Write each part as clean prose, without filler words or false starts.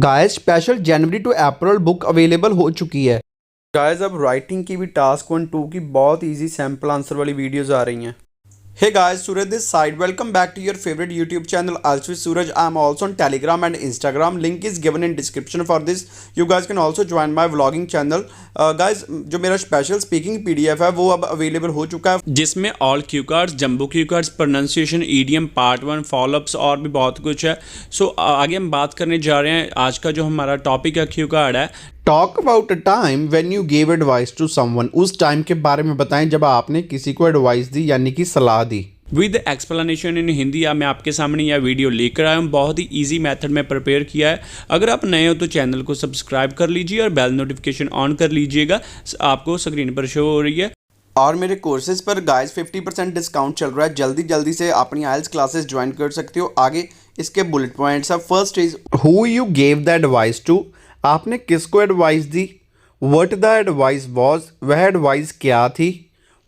Guys special January to April book available हो चुकी है। गाइस अब राइटिंग की भी टास्क 1-2 की बहुत इजी सैम्पल आंसर वाली वीडियोस आ रही हैं। Hey guys, Suraj this side. Welcome back to your favorite YouTube channel, Also with Suraj. I am also on Telegram and Instagram. Link is given in description for this. You guys can also join my vlogging channel. Guys, जो मेरा special speaking PDF है वो अब available हो चुका है, जिसमें all cue cards, jumbo cue cards, pronunciation, EDM, part 1, follow-ups और भी बहुत कुछ है। सो आगे हम बात करने जा रहे हैं। आज का जो हमारा टॉपिक है क्यू कार्ड है, talk about a time when you give advice to someone. उस टाइम के बारे में बताएं जब आपने किसी को एडवाइस दी यानी कि सलाह दी। विद एक्सप्लेनेशन इन हिंदी मैं आपके सामने यह वीडियो लेकर आया हूँ। बहुत ही इजी मेथड में प्रिपेयर किया है। अगर आप नए हो तो चैनल को सब्सक्राइब कर लीजिए और बेल नोटिफिकेशन ऑन कर लीजिएगा, आपको स्क्रीन पर शो हो रही है। और मेरे कोर्सेज पर गाइस 50% डिस्काउंट चल रहा है। जल्दी से अपनी आइल्स क्लासेस ज्वाइन कर सकते हो। आगे इसके बुलेट पॉइंट्स है। First is who you gave the advice to. आपने किसको एडवाइस दी। व्हाट द एडवाइस वॉज, वह एडवाइस क्या थी।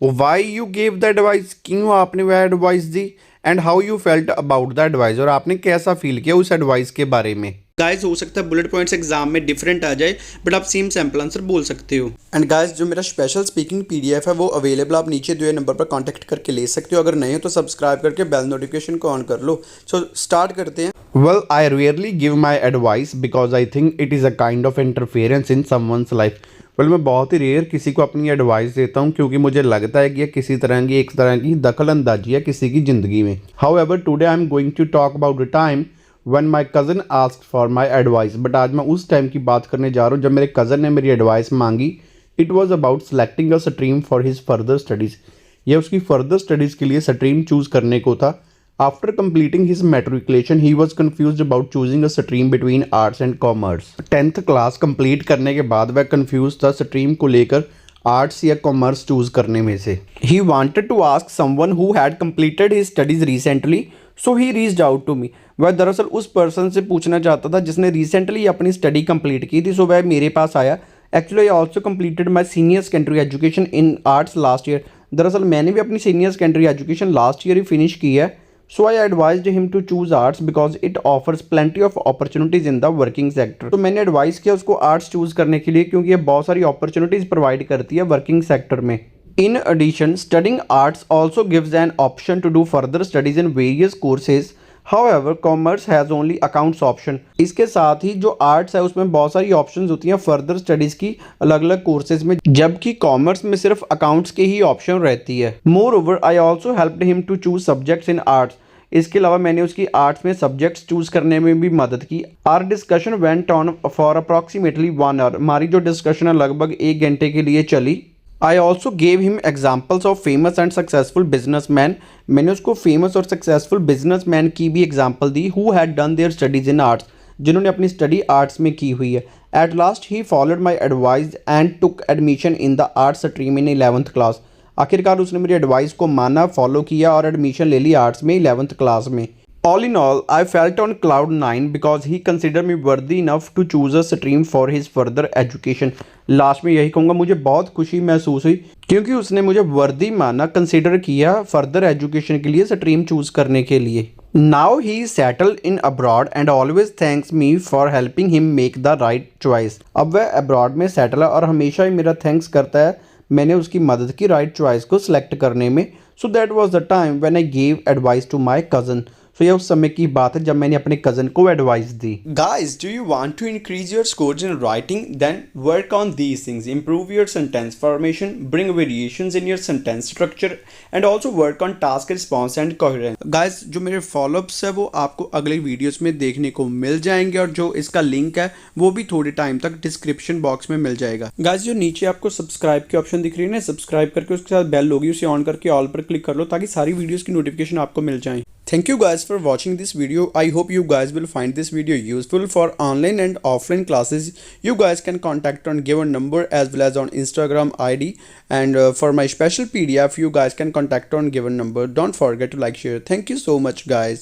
Why you gave the advice, क्यों आपने वह एडवाइस दी। And how you felt about the advice, और आपने कैसा फील किया उस एडवाइस के बारे में। गाइस हो सकता है बुलेट पॉइंट्स एग्जाम में डिफरेंट आ जाए, बट आप सेम सैम्पल आंसर बोल सकते हो। एंड गाइस जो मेरा स्पेशल स्पीकिंग PDF है वो अवेलेबल, आप नीचे दिए नंबर पर कांटेक्ट करके ले सकते हो। अगर नहीं हो तो सब्सक्राइब करके बेल नोटिफिकेशन को ऑन कर लो। सो स्टार्ट करते हैं। Well, I rarely give my advice because I think it is a kind of interference in someone's life. Well, मैं बहुत ही रेयर किसी को अपनी एडवाइस देता हूँ क्योंकि मुझे लगता है कि यह किसी एक तरह की दखल अंदाजी है किसी की ज़िंदगी में। However, today I am going to talk about the time when my cousin asked for my advice. But आज मैं उस टाइम की बात करने जा रहा हूँ जब मेरे कज़न ने मेरी एडवाइस मांगी। It was about selecting a stream for his further studies. यह उसकी फर्दर स्टडीज़ के लिए स्ट्रीम चूज़ करने को था। After completing his matriculation, he was confused about choosing a stream between arts and commerce. 10th class complete करने के बाद वह कंफ्यूज था स्ट्रीम को लेकर आर्ट्स या कॉमर्स चूज करने में से। He wanted to ask someone who had completed his studies recently, so he reached out to me. वह दरअसल उस पर्सन से पूछना चाहता था जिसने रिसेंटली अपनी स्टडी कंप्लीट की थी, सो वह मेरे पास आया। Actually I also completed my senior secondary education in arts last year. दरअसल मैंने भी अपनी senior secondary education last year ही फिनिश की है। So I advised him to choose arts because it offers plenty of opportunities in the working sector. तो मैंने advice किया उसको आर्ट्स चूज करने के लिए क्योंकि ये बहुत सारी अपॉर्चुनिटीज प्रोवाइड करती है वर्किंग सेक्टर में। In addition, studying arts also gives an option to do further studies in various courses. However, commerce has only accounts option. इसके साथ ही जो आर्ट्स है उसमें बहुत सारी ऑप्शंस होती हैं फर्दर स्टडीज़ की अलग अलग कोर्सेज में, जबकि कॉमर्स में सिर्फ अकाउंट्स की ही ऑप्शन रहती है। Moreover, I also helped him to choose subjects in arts. इसके अलावा मैंने उसकी आर्ट्स में सब्जेक्ट्स चूज करने में भी मदद की। Our discussion went on for approximately 1 hour. हमारी जो डिस्कशन है लगभग 1 घंटे के लिए चली। I also gave him examples of famous and successful businessman. मैंने उसको फेमस और सक्सेसफुल बिजनेसमैन की भी example the who had done their studies in arts, जिन्होंने अपनी स्टडी आर्ट्स में की हुई है। At last he followed my advice and took admission in the arts stream in 11th class. आखिरकार उसने मेरी एडवाइस को माना, फॉलो किया और एडमिशन ले ली आर्ट्स में 11th क्लास में। All in all I felt on cloud 9 because he consider me worthy enough to choose a stream for his further education. लास्ट में यही कहूँगा, मुझे बहुत खुशी महसूस हुई क्योंकि उसने मुझे वर्दी माना, कंसिडर किया फर्दर एजुकेशन के लिए स्ट्रीम चूज करने के लिए। Now he settled in abroad and always thanks me for helping him make the right choice. अब वह अब्रॉड में सेटल है और हमेशा ही मेरा थैंक्स करता है मैंने उसकी मदद की राइट चॉइस को सिलेक्ट करने में। So that was the time when I gave advice to my cousin. सो यह उस समय की बात है जब मैंने अपने कज़न को एडवाइस दी। Guys, do you want to increase your scores in writing? Then work on these things. Improve your sentence formation, bring variations in your sentence structure and also work on task response and coherence. Guys जो मेरे follow-ups है वो आपको अगले videos में देखने को मिल जाएंगे और जो इसका लिंक है वो भी थोड़े टाइम तक डिस्क्रिप्शन बॉक्स में मिल जाएगा। गाइस जो नीचे आपको सब्सक्राइब की ऑप्शन दिख रही है ना, सब्सक्राइब करके उसके साथ बेल होगी, उसे ऑन करके ऑल पर क्लिक कर लो ताकि सारी वीडियोस की नोटिफिकेशन आपको मिल जाए। Thank you guys for watching this video. I hope you guys will find this video useful for online and offline classes. You guys can contact on given number as well as on Instagram ID. And for my special PDF, you guys can contact on given number. Don't forget to like, share. Thank you so much guys.